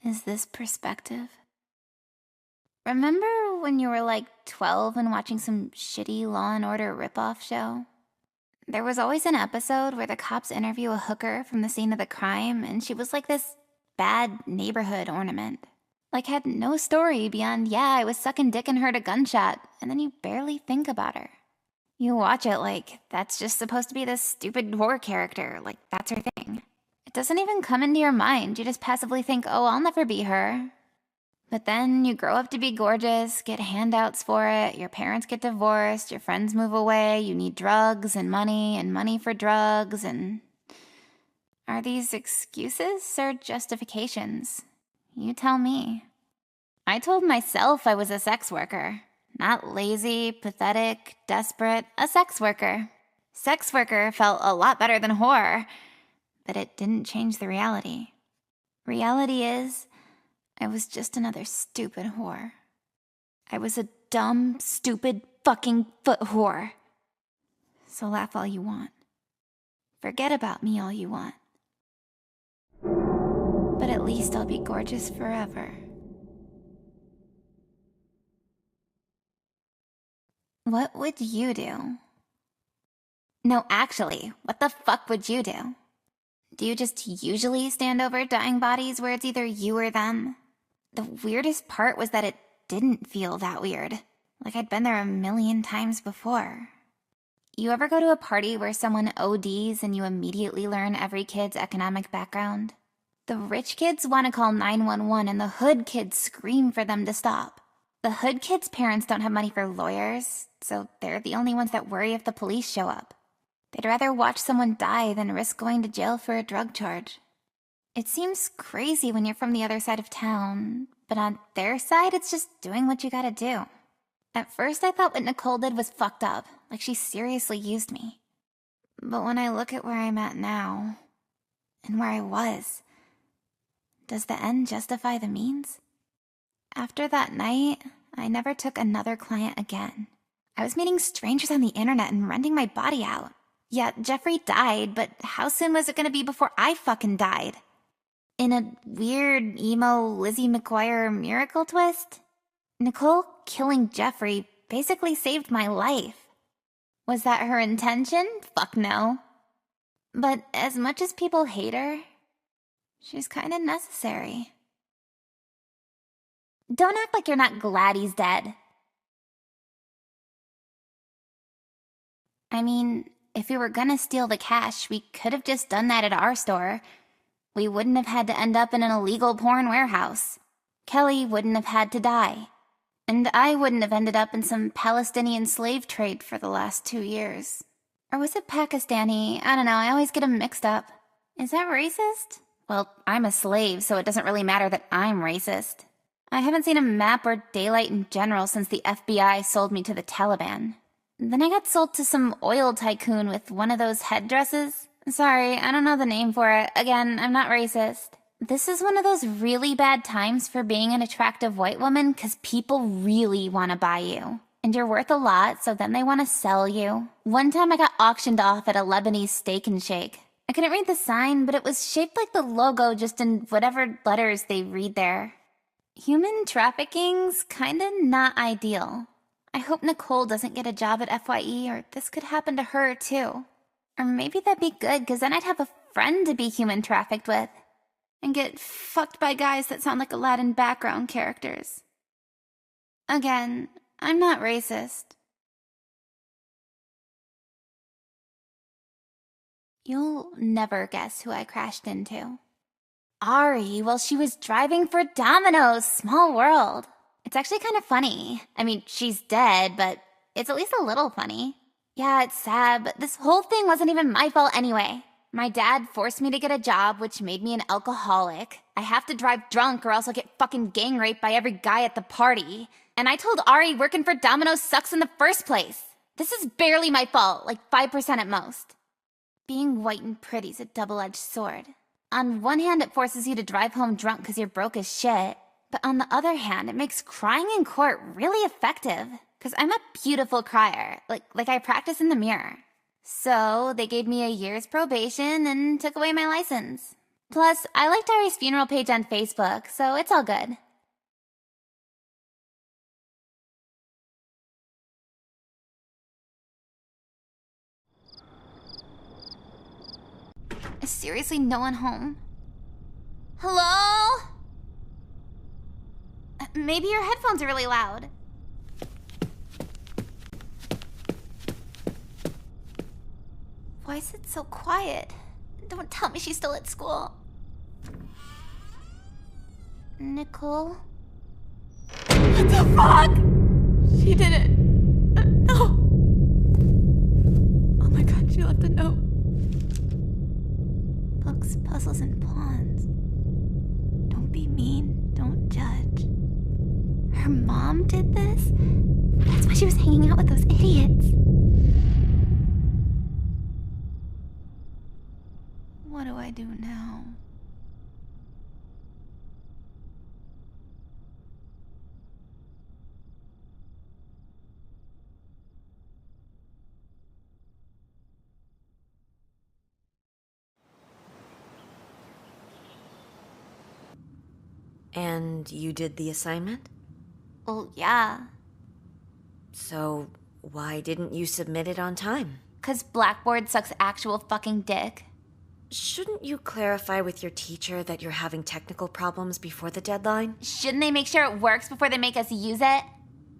Is this perspective? Remember when you were like 12 and watching some shitty Law and Order ripoff show? There was always an episode where the cops interview a hooker from the scene of the crime, and she was like this bad neighborhood ornament. Like, had no story beyond, yeah, I was sucking dick and heard a gunshot, and then you barely think about her. You watch it like, that's just supposed to be this stupid horror character, like, that's her thing. It doesn't even come into your mind, you just passively think, oh, I'll never be her. But then you grow up to be gorgeous, get handouts for it, your parents get divorced, your friends move away, you need drugs and money for drugs, and... Are these excuses or justifications? You tell me. I told myself I was a sex worker. Not lazy, pathetic, desperate, a sex worker. Sex worker felt a lot better than whore, but it didn't change the reality. Reality is, I was just another stupid whore. I was a dumb, stupid, fucking foot whore. So laugh all you want. Forget about me all you want. But at least I'll be gorgeous forever. What would you do? No, actually, what the fuck would you do? Do you just usually stand over dying bodies where it's either you or them? The weirdest part was that it didn't feel that weird. Like I'd been there a million times before. You ever go to a party where someone ODs and you immediately learn every kid's economic background? The rich kids want to call 911 and the hood kids scream for them to stop. The hood kids' parents don't have money for lawyers, so they're the only ones that worry if the police show up. They'd rather watch someone die than risk going to jail for a drug charge. It seems crazy when you're from the other side of town, but on their side, it's just doing what you gotta do. At first, I thought what Nicole did was fucked up, like she seriously used me. But when I look at where I'm at now, and where I was, does the end justify the means? After that night, I never took another client again. I was meeting strangers on the internet and renting my body out. Yeah, Jeffrey died, but how soon was it gonna be before I fucking died? In a weird, emo Lizzie McGuire miracle twist, Nicole killing Jeffrey basically saved my life. Was that her intention? Fuck no. But as much as people hate her, she's kinda necessary. Don't act like you're not glad he's dead. I mean, if we were gonna steal the cash, we could have just done that at our store. We wouldn't have had to end up in an illegal porn warehouse. Kelly wouldn't have had to die. And I wouldn't have ended up in some Palestinian slave trade for the last 2 years. Or was it Pakistani? I don't know, I always get them mixed up. Is that racist? Well, I'm a slave, so it doesn't really matter that I'm racist. I haven't seen a map or daylight in general since the FBI sold me to the Taliban. Then I got sold to some oil tycoon with one of those headdresses. Sorry, I don't know the name for it. Again, I'm not racist. This is one of those really bad times for being an attractive white woman because people really want to buy you. And you're worth a lot, so then they want to sell you. One time I got auctioned off at a Lebanese steak and shake. I couldn't read the sign, but it was shaped like the logo just in whatever letters they read there. Human trafficking's kinda not ideal. I hope Nicole doesn't get a job at FYE or this could happen to her too. Or maybe that'd be good because then I'd have a friend to be human trafficked with. And get fucked by guys that sound like Aladdin background characters. Again, I'm not racist. You'll never guess who I crashed into. Ari, while she was driving for Domino's. Small world. It's actually kind of funny. I mean, she's dead, but it's at least a little funny. Yeah, it's sad, but this whole thing wasn't even my fault anyway. My dad forced me to get a job, which made me an alcoholic. I have to drive drunk or else I'll get fucking gang raped by every guy at the party. And I told Ari working for Domino's sucks in the first place. This is barely my fault, like 5% at most. Being white and pretty's a double-edged sword. On one hand, it forces you to drive home drunk because you're broke as shit. But on the other hand, it makes crying in court really effective. Because I'm a beautiful crier. Like I practice in the mirror. So they gave me a year's probation and took away my license. Plus, I liked Ari's funeral page on Facebook, so it's all good. Is seriously no one home? Hello? Maybe your headphones are really loud. Why is it so quiet? Don't tell me she's still at school. Nicole? What the fuck? She did it. No. Oh my god, she left a note. Books, puzzles, and pawns. Don't be mean. Don't judge. Her mom did this? That's why she was hanging out with those idiots. What do I do now? And you did the assignment? Well, yeah. So, why didn't you submit it on time? 'Cause Blackboard sucks actual fucking dick. Shouldn't you clarify with your teacher that you're having technical problems before the deadline? Shouldn't they make sure it works before they make us use it?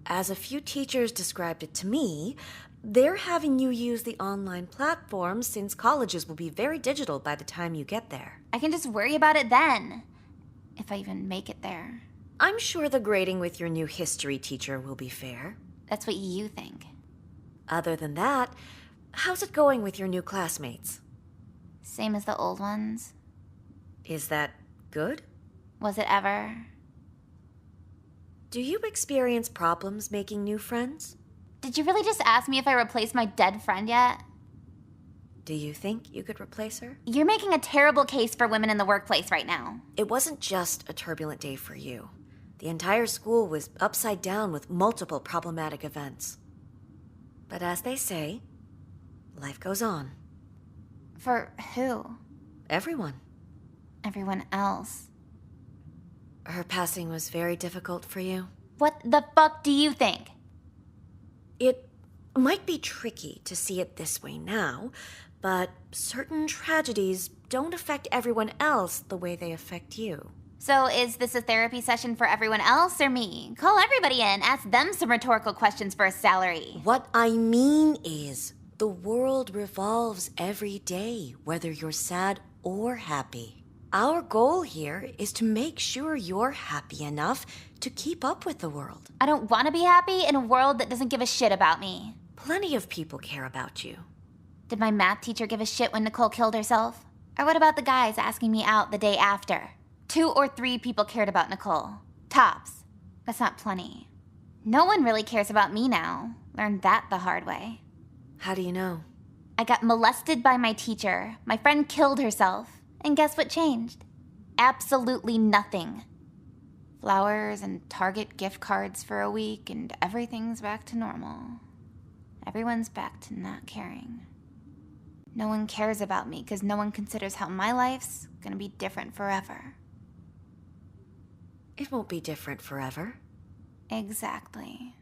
As a few teachers described it to me, they're having you use the online platform since colleges will be very digital by the time you get there. I can just worry about it then. If I even make it there. I'm sure the grading with your new history teacher will be fair. That's what you think. Other than that, how's it going with your new classmates? Same as the old ones. Is that good? Was it ever? Do you experience problems making new friends? Did you really just ask me if I replaced my dead friend yet? Do you think you could replace her? You're making a terrible case for women in the workplace right now. It wasn't just a turbulent day for you. The entire school was upside down with multiple problematic events. But as they say, life goes on. For who? Everyone. Everyone else. Her passing was very difficult for you. What the fuck do you think? It might be tricky to see it this way now, but certain tragedies don't affect everyone else the way they affect you. So is this a therapy session for everyone else or me? Call everybody in, ask them some rhetorical questions for a salary. What I mean is, the world revolves every day, whether you're sad or happy. Our goal here is to make sure you're happy enough to keep up with the world. I don't want to be happy in a world that doesn't give a shit about me. Plenty of people care about you. Did my math teacher give a shit when Nicole killed herself? Or what about the guys asking me out the day after? 2 or 3 people cared about Nicole. Tops. That's not plenty. No one really cares about me now. Learned that the hard way. How do you know? I got molested by my teacher. My friend killed herself. And guess what changed? Absolutely nothing. Flowers and Target gift cards for a week and everything's back to normal. Everyone's back to not caring. No one cares about me because no one considers how my life's gonna be different forever. It won't be different forever. Exactly.